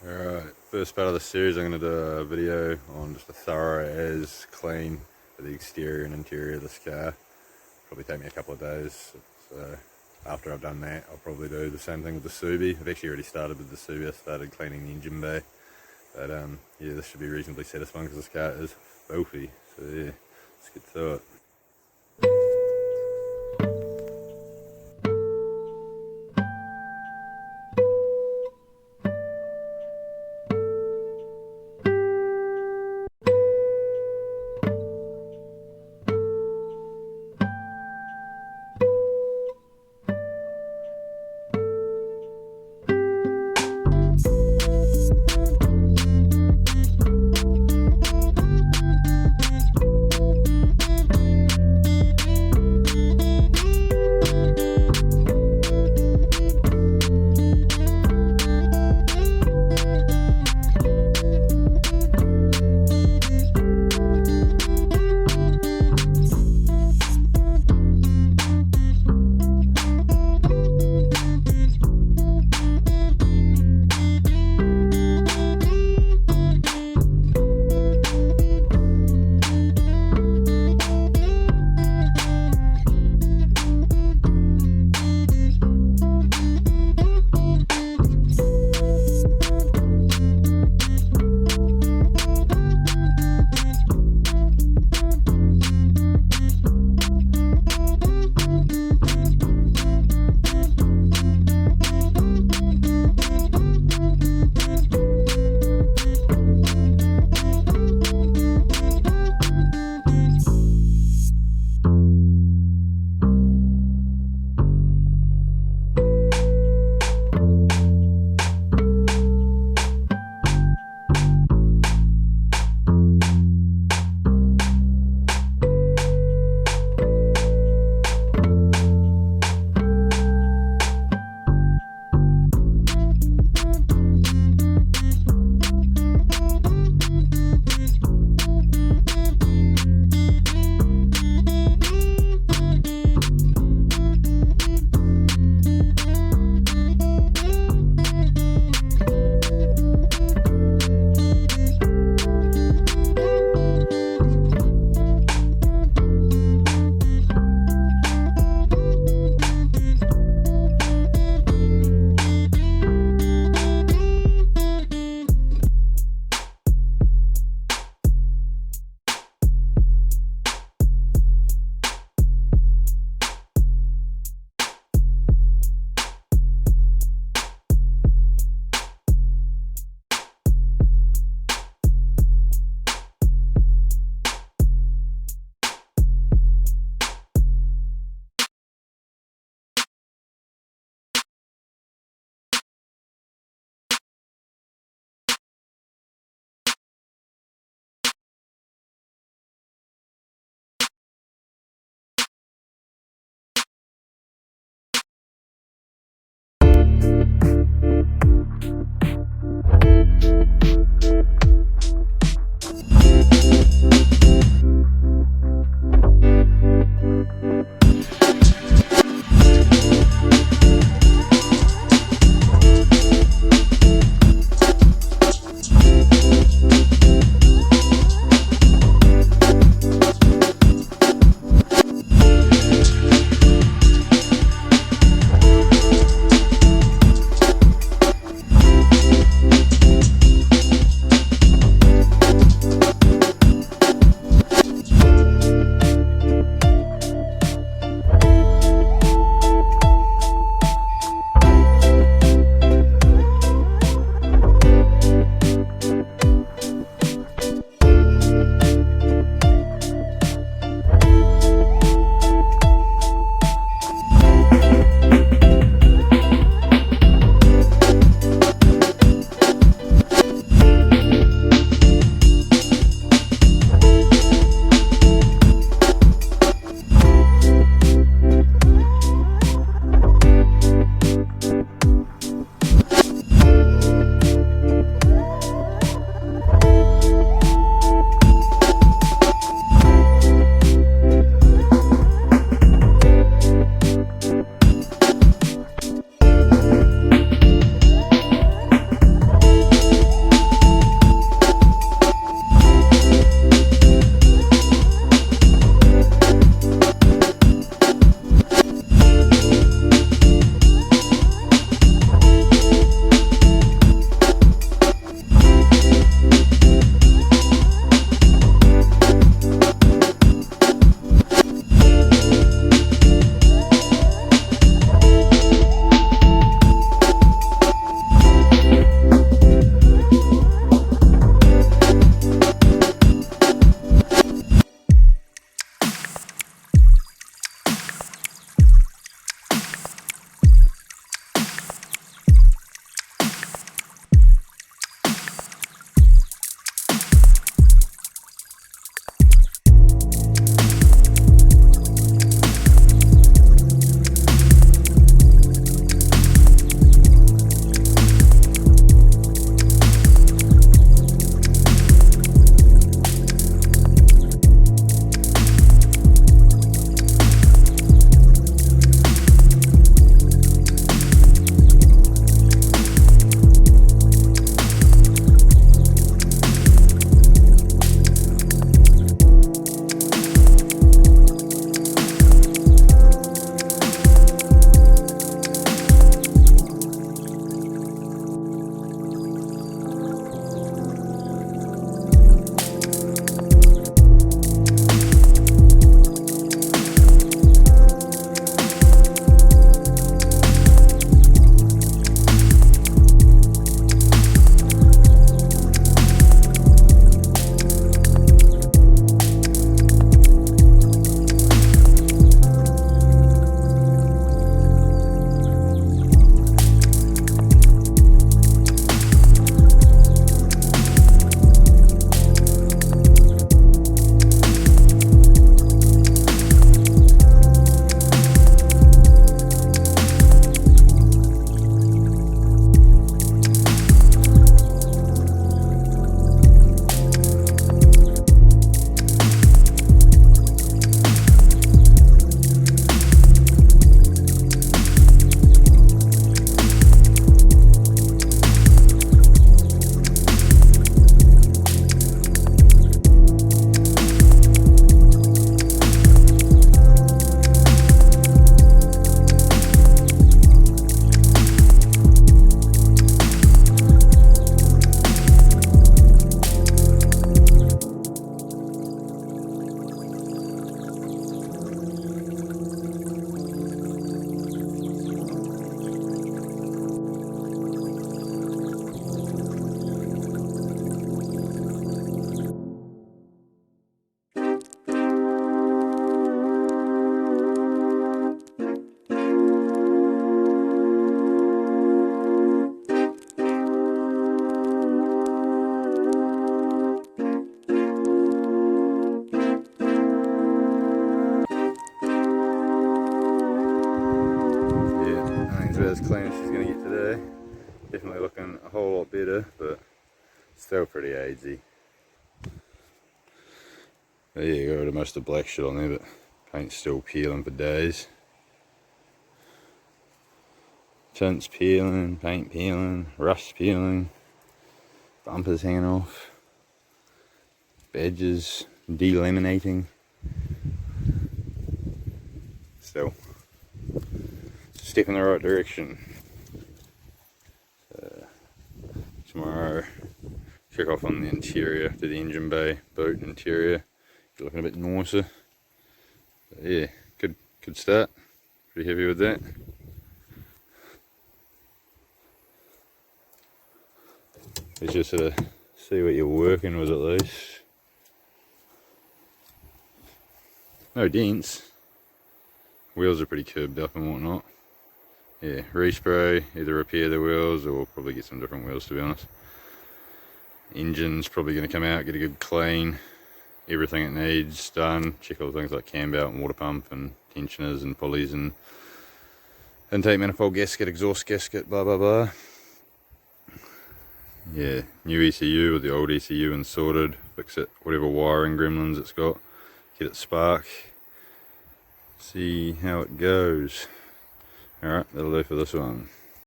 Alright, first part of the series I'm going to do a video on just a thorough as clean for the exterior and interior of this car. Probably take me a couple of days, so after I've done that I'll probably do the same thing with the Subi. I've actually already started with the Subi. I started cleaning the engine bay, but yeah, this should be reasonably satisfying because this car is filthy, so yeah, let's get to it. as clean as she's going to get today. Definitely looking a whole lot better, but still pretty agey. But yeah, got rid of most of the black shit on there, but paint's still peeling for days. Tints peeling, paint peeling, rust peeling, bumpers hanging off, badges delaminating. Still, step in the right direction. Tomorrow, check off on the interior, to the engine bay, boat interior. Looking a bit nicer. But yeah, good start. Pretty happy with that. Let's just sort of see what you're working with at least. No dents. Wheels are pretty curbed up and whatnot. Yeah, respray, either repair the wheels or probably get some different wheels, to be honest. Engine's probably going to come out, get a good clean. Everything it needs done. Check all the things like cam belt and water pump and tensioners and pulleys and intake manifold gasket, exhaust gasket, blah blah blah. Yeah, new ECU or the old ECU and sorted. Fix it, whatever wiring gremlins it's got. Get it spark. See how it goes. Alright, that'll do for this one.